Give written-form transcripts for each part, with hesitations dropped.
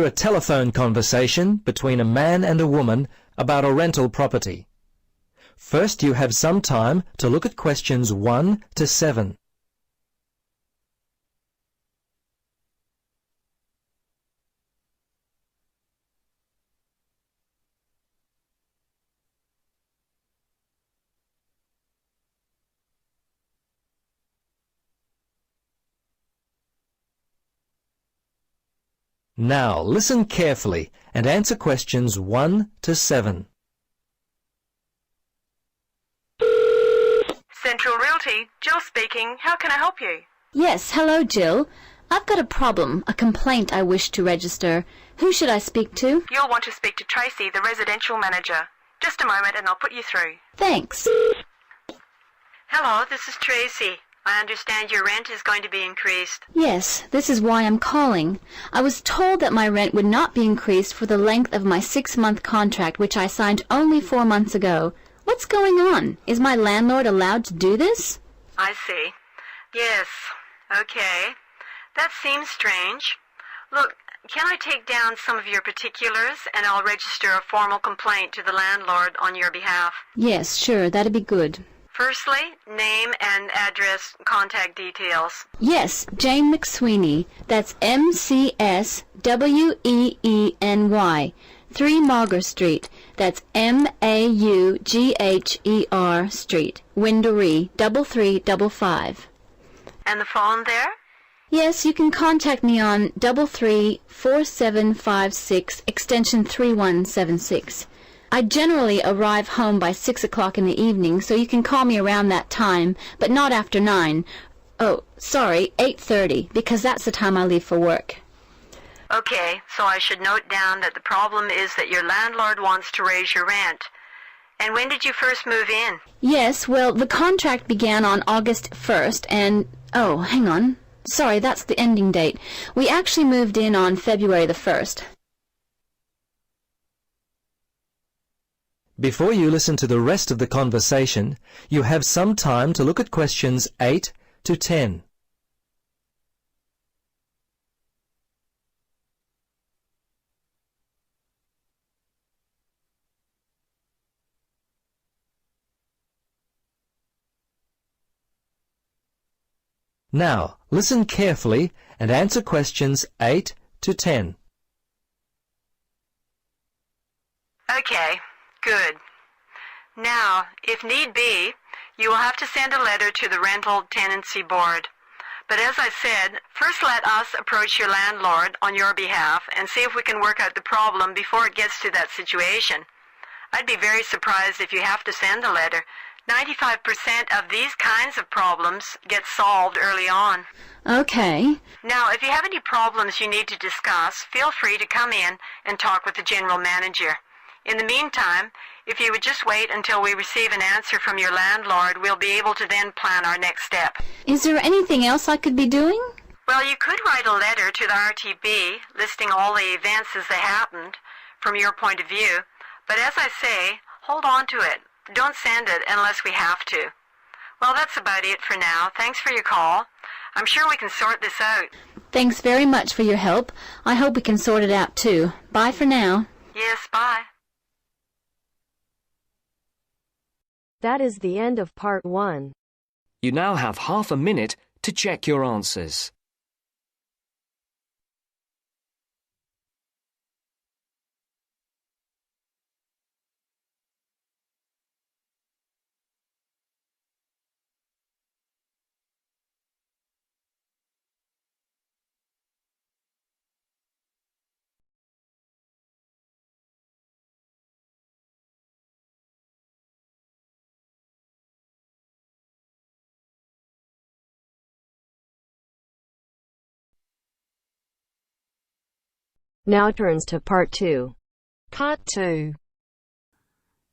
hear a telephone conversation between a man and a woman about a rental property. First, you have some time to look at questions 1 to 7. Now, listen carefully and answer questions 1 to 7. Central Realty, Jill speaking. How can I help you? Yes, hello, Jill. I've got a problem, a complaint I wish to register. Who should I speak to? You'll want to speak to Tracy, the residential manager. Just a moment and I'll put you through. Thanks. Hello, this is Tracy. I understand your rent is going to be increased. Yes, this is why I'm calling. I was told that my rent would not be increased for the length of my 6-month contract, which I signed only 4 months ago. What's going on? Is my landlord allowed to do this? I see. Yes. Okay. That seems strange. Look, can I take down some of your particulars and I'll register a formal complaint to the landlord on your behalf? Yes, sure, that'd be good. Firstly, name and address, contact details. Yes, Jane McSweeney. That's McSweeny. 3 Mauger Street. That's Maugher Street. Winderee, 3355. And the phone there? Yes, you can contact me on 334756, extension 3176. I generally arrive home by 6 o'clock in the evening, so you can call me around that time, but not after 9. Oh, sorry, 8:30, because that's the time I leave for work. Okay, so I should note down that the problem is that your landlord wants to raise your rent. And when did you first move in? Yes, well, the contract began on August 1st, and... oh, hang on. Sorry, that's the ending date. We actually moved in on February the 1st. Before you listen to the rest of the conversation, you have some time to look at questions 8 to 10. Now, listen carefully and answer questions 8 to 10. Okay, good. Now, if need be, you will have to send a letter to the Rental Tenancy Board. But as I said, first let us approach your landlord on your behalf and see if we can work out the problem before it gets to that situation. I'd be very surprised if you have to send a letter. 95% of these kinds of problems get solved early on. Okay. Now, if you have any problems you need to discuss, feel free to come in and talk with the general manager. In the meantime, if you would just wait until we receive an answer from your landlord, we'll be able to then plan our next step. Is there anything else I could be doing? Well, you could write a letter to the RTB listing all the events as they happened from your point of view. But as I say, hold on to it. Don't send it unless we have to. Well, that's about it for now. Thanks for your call. I'm sure we can sort this out. Thanks very much for your help. I hope we can sort it out too. Bye for now. Yes, bye. That is the end of part 1. You now have half a minute to check your answers. Now turns to part 2. Part 2.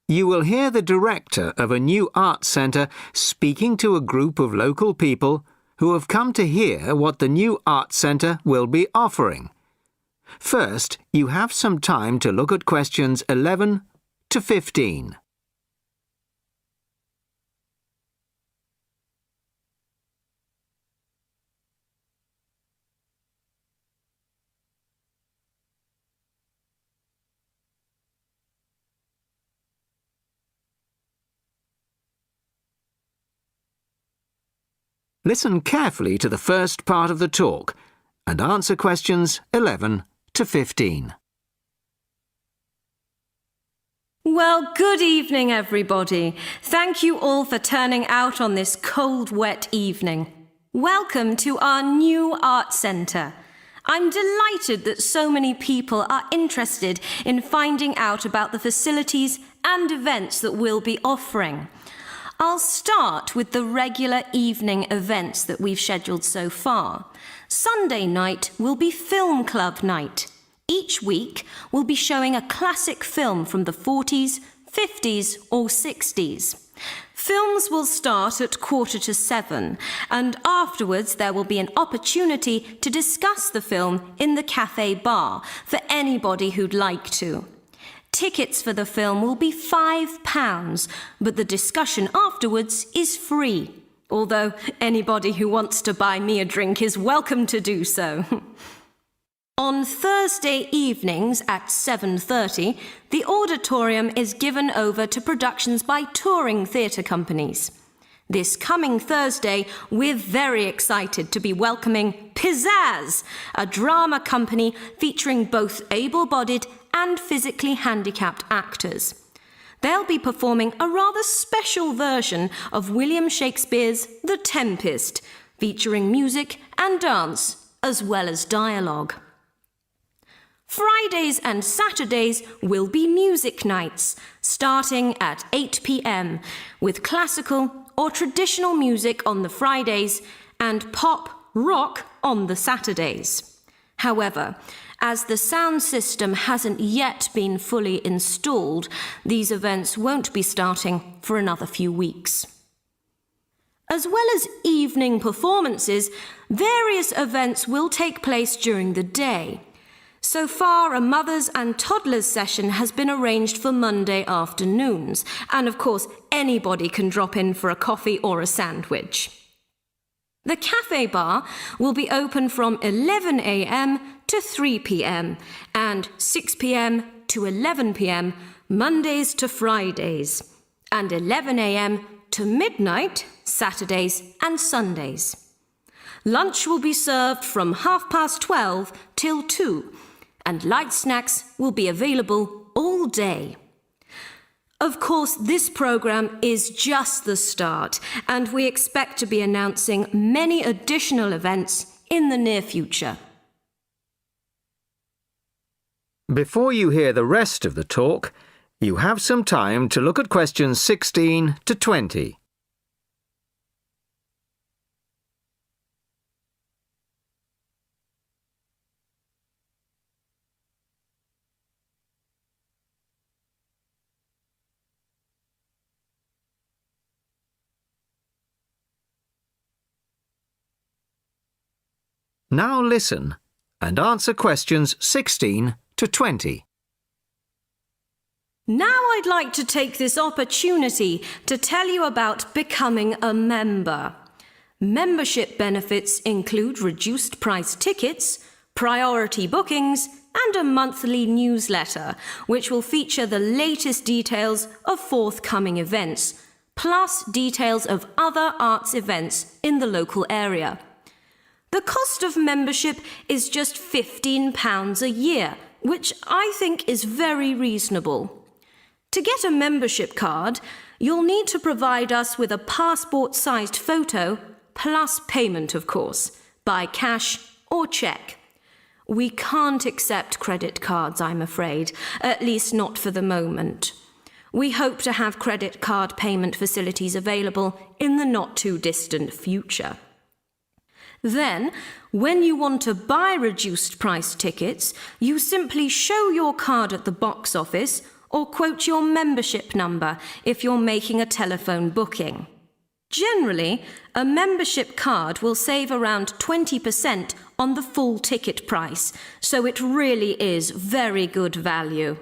You will hear the director of a new arts centre speaking to a group of local people who have come to hear what the new arts centre will be offering. First, you have some time to look at questions 11 to 15. Listen carefully to the first part of the talk and answer questions 11 to 15. Well, good evening, everybody. Thank you all for turning out on this cold, wet evening. Welcome to our new art centre. I'm delighted that so many people are interested in finding out about the facilities and events that we'll be offering. I'll start with the regular evening events that we've scheduled so far. Sunday night will be film club night. Each week, we'll be showing a classic film from the 40s, 50s or 60s. Films will start at 6:45, and afterwards there will be an opportunity to discuss the film in the cafe bar for anybody who'd like to. Tickets for the film will be £5, but the discussion afterwards is free, although anybody who wants to buy me a drink is welcome to do so. On Thursday evenings at 7:30, the auditorium is given over to productions by touring theatre companies. This coming Thursday, we're very excited to be welcoming Pizzazz, a drama company featuring both able-bodied and physically handicapped actors. They'll be performing a rather special version of William Shakespeare's The Tempest, featuring music and dance, as well as dialogue. Fridays and Saturdays will be music nights, starting at 8 p.m, with classical or traditional music on the Fridays and pop rock on the Saturdays. However, as the sound system hasn't yet been fully installed, these events won't be starting for another few weeks. As well as evening performances, various events will take place during the day. So far, a mothers and toddlers session has been arranged for Monday afternoons, and of course, anybody can drop in for a coffee or a sandwich. The cafe bar will be open from 11 a.m. to 3 p.m. and 6 p.m. to 11 p.m. Mondays to Fridays, and 11 a.m. to midnight Saturdays and Sundays. Lunch will be served from 12:30 till 2, and light snacks will be available all day. Of course, this programme is just the start, and we expect to be announcing many additional events in the near future. Before you hear the rest of the talk, you have some time to look at questions 16 to 20. Now listen and answer questions 16 to 20. Now I'd like to take this opportunity to tell you about becoming a member. Membership benefits include reduced price tickets, priority bookings, and a monthly newsletter, which will feature the latest details of forthcoming events, plus details of other arts events in the local area. The cost of membership is just £15 a year, which I think is very reasonable. To get a membership card, you'll need to provide us with a passport-sized photo, plus payment, of course, by cash or cheque. We can't accept credit cards, I'm afraid, at least not for the moment. We hope to have credit card payment facilities available in the not-too-distant future. Then, when you want to buy reduced price tickets, you simply show your card at the box office or quote your membership number if you're making a telephone booking. Generally, a membership card will save around 20% on the full ticket price, so it really is very good value.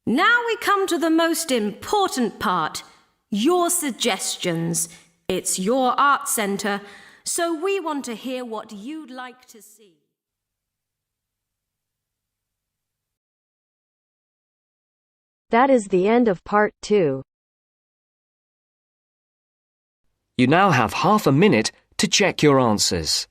Now we come to the most important part, your suggestions. It's your art centre, so we want to hear what you'd like to see. That is the end of part 2. You now have half a minute to check your answers.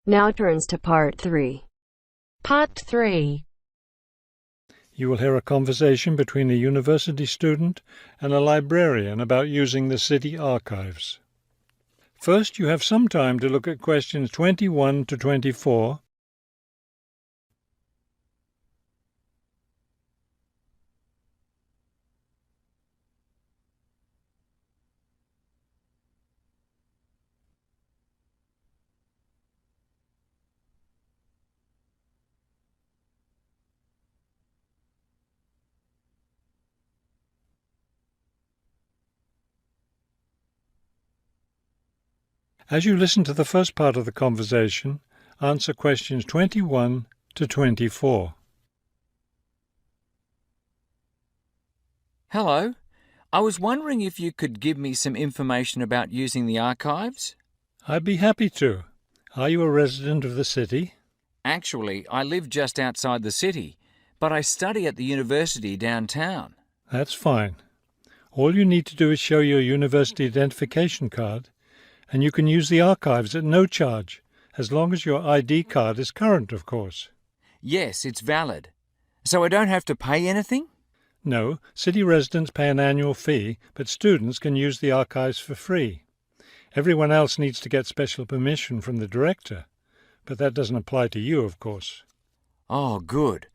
Now turns to Part 3. Part 3. You will hear a conversation between a university student and a librarian about using the city archives. First, you have some time to look at questions 21 to 24. As you listen to the first part of the conversation, answer questions 21 to 24. Hello. I was wondering if you could give me some information about using the archives? I'd be happy to. Are you a resident of the city? Actually, I live just outside the city, but I study at the university downtown. That's fine. All you need to do is show your university identification card, and you can use the archives at no charge, as long as your ID card is current, of course. Yes, it's valid. So I don't have to pay anything? No, city residents pay an annual fee, but students can use the archives for free. Everyone else needs to get special permission from the director, but that doesn't apply to you, of course. Oh, good.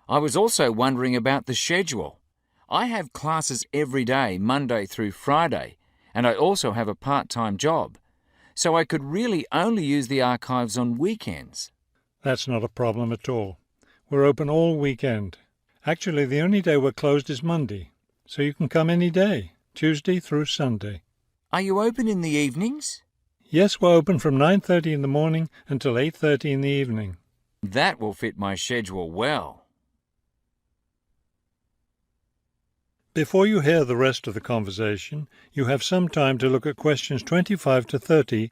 I was also wondering about the schedule. I have classes every day, Monday through Friday, and I also have a part-time job. So I could really only use the archives on weekends. That's not a problem at all. We're open all weekend. Actually, the only day we're closed is Monday, so you can come any day, Tuesday through Sunday. Are you open in the evenings? Yes, we're open from 9:30 in the morning until 8:30 in the evening. That will fit my schedule well. Before you hear the rest of the conversation, you have some time to look at questions 25 to 30.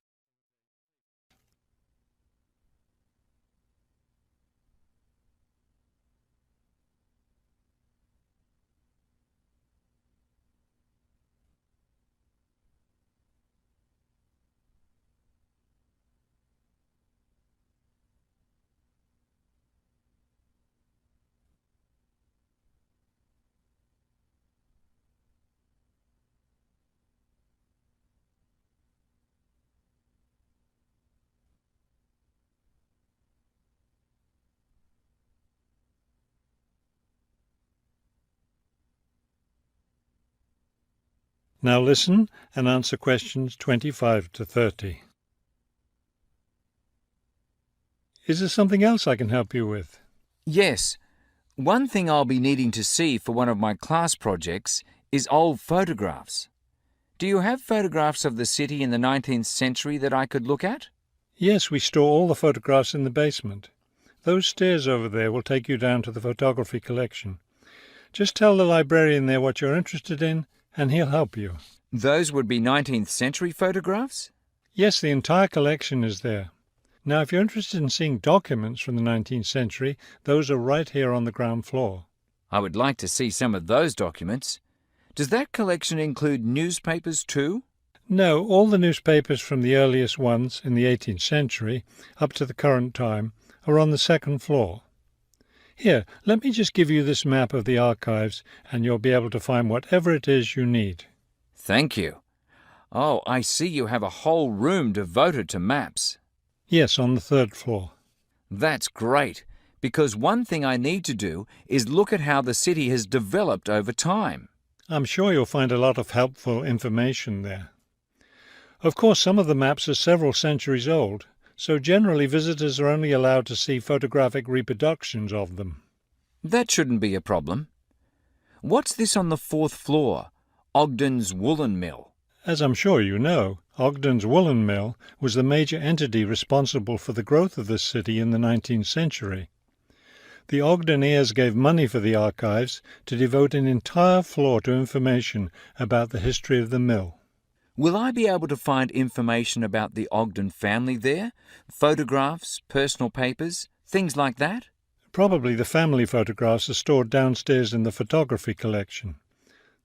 Now listen and answer questions 25 to 30. Is there something else I can help you with? Yes. One thing I'll be needing to see for one of my class projects is old photographs. Do you have photographs of the city in the 19th century that I could look at? Yes, we store all the photographs in the basement. Those stairs over there will take you down to the photography collection. Just tell the librarian there what you're interested in, and he'll help you. Those would be 19th century photographs? Yes, the entire collection is there. Now, if you're interested in seeing documents from the 19th century, those are right here on the ground floor. I would like to see some of those documents. Does that collection include newspapers too? No, all the newspapers from the earliest ones in the 18th century up to the current time are on the second floor. Here, let me just give you this map of the archives, and you'll be able to find whatever it is you need. Thank you. Oh, I see you have a whole room devoted to maps. Yes, on the third floor. That's great, because one thing I need to do is look at how the city has developed over time. I'm sure you'll find a lot of helpful information there. Of course, some of the maps are several centuries old, so generally visitors are only allowed to see photographic reproductions of them. That shouldn't be a problem. What's this on the fourth floor? Ogden's Woolen Mill. As I'm sure you know, Ogden's woolen mill was the major entity responsible for the growth of this city in the 19th century. The Ogdeniers gave money for the archives to devote an entire floor to information about the history of the mill. Will I be able to find information about the Ogden family there? Photographs, personal papers, things like that? Probably the family photographs are stored downstairs in the photography collection.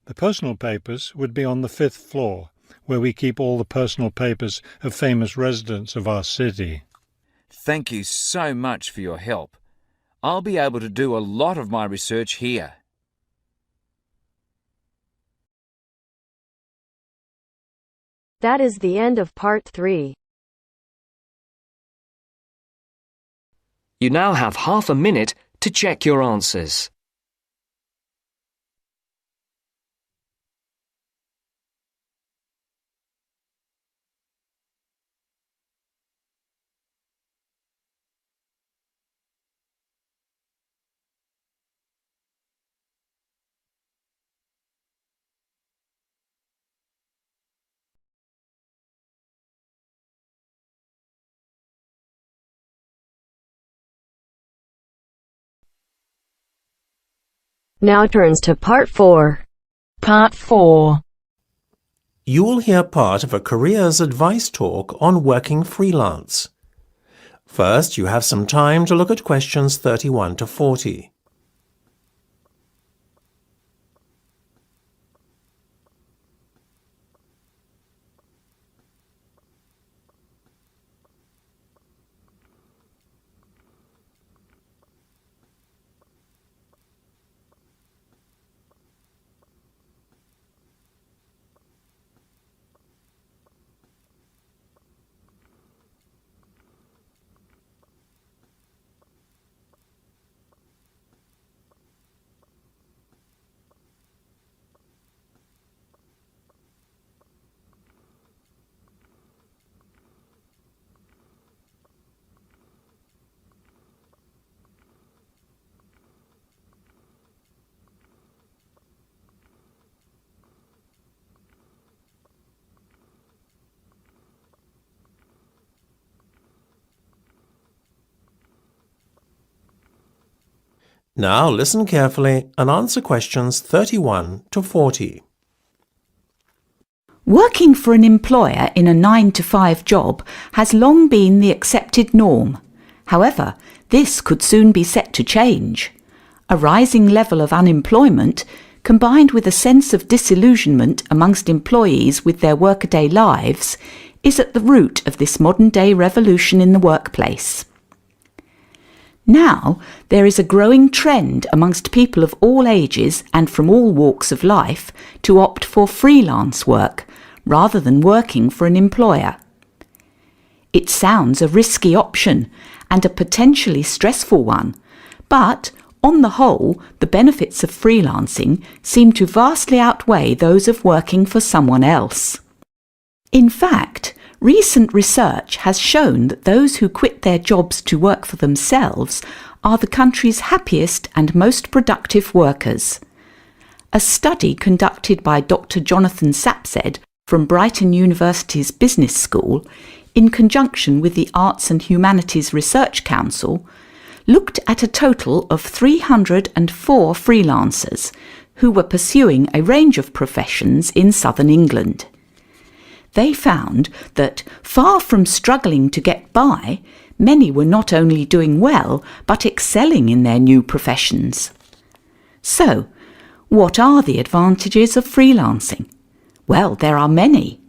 The personal papers would be on the 5th floor, where we keep all the personal papers of famous residents of our city. Thank you so much for your help. I'll be able to do a lot of my research here. That is the end of part 3. You now have half a minute to check your answers. Now turns to part 4. Part 4. You will hear part of a careers advice talk on working freelance. First, you have some time to look at questions 31 to 40. Now listen carefully and answer questions 31 to 40. Working for an employer in a 9-to-5 job has long been the accepted norm. However, this could soon be set to change. A rising level of unemployment, combined with a sense of disillusionment amongst employees with their workaday lives, is at the root of this modern-day revolution in the workplace. Now, there is a growing trend amongst people of all ages and from all walks of life to opt for freelance work rather than working for an employer. It sounds a risky option and a potentially stressful one, but on the whole, the benefits of freelancing seem to vastly outweigh those of working for someone else. In fact, recent research has shown that those who quit their jobs to work for themselves are the country's happiest and most productive workers. A study conducted by Dr. Jonathan Sapsed from Brighton University's Business School, in conjunction with the Arts and Humanities Research Council, looked at a total of 304 freelancers who were pursuing a range of professions in southern England. They found that, far from struggling to get by, many were not only doing well, but excelling in their new professions. So, what are the advantages of freelancing? Well, there are many.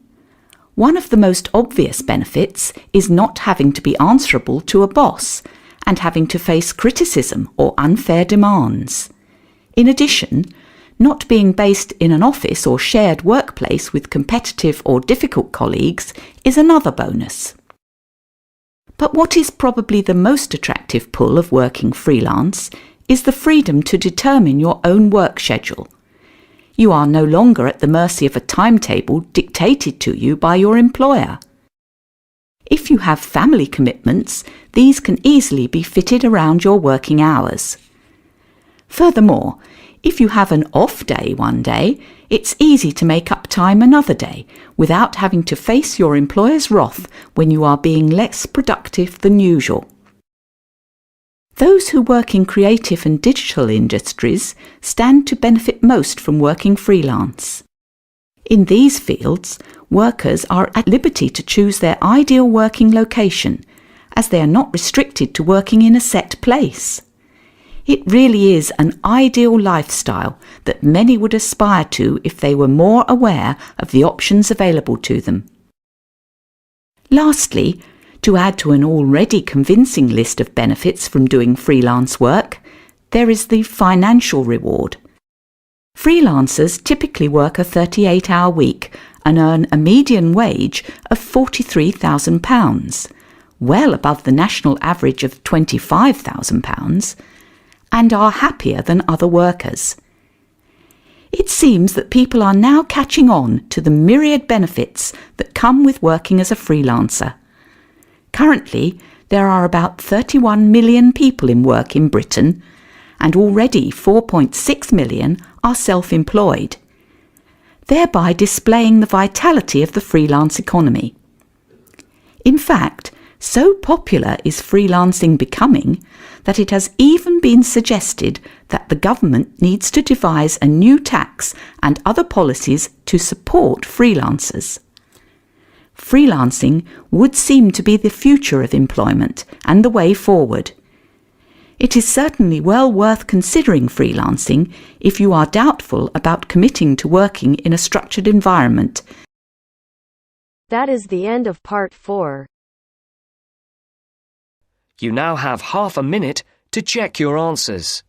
One of the most obvious benefits is not having to be answerable to a boss and having to face criticism or unfair demands. In addition, not being based in an office or shared workplace with competitive or difficult colleagues is another bonus. But what is probably the most attractive pull of working freelance is the freedom to determine your own work schedule. You are no longer at the mercy of a timetable dictated to you by your employer. If you have family commitments, these can easily be fitted around your working hours. Furthermore, If you have an off day one day, it's easy to make up time another day without having to face your employer's wrath when you are being less productive than usual. Those who work in creative and digital industries stand to benefit most from working freelance. In these fields, workers are at liberty to choose their ideal working location, as they are not restricted to working in a set place. It really is an ideal lifestyle that many would aspire to if they were more aware of the options available to them. Lastly, to add to an already convincing list of benefits from doing freelance work, there is the financial reward. Freelancers typically work a 38-hour week and earn a median wage of £43,000, well above the national average of £25,000, and are happier than other workers. It seems that people are now catching on to the myriad benefits that come with working as a freelancer. Currently, there are about 31 million people in work in Britain, and already 4.6 million are self-employed, thereby displaying the vitality of the freelance economy. In fact, so popular is freelancing becoming that it has even been suggested that the government needs to devise a new tax and other policies to support freelancers. Freelancing would seem to be the future of employment and the way forward. It is certainly well worth considering freelancing if you are doubtful about committing to working in a structured environment. That is the end of part 4. You now have half a minute to check your answers.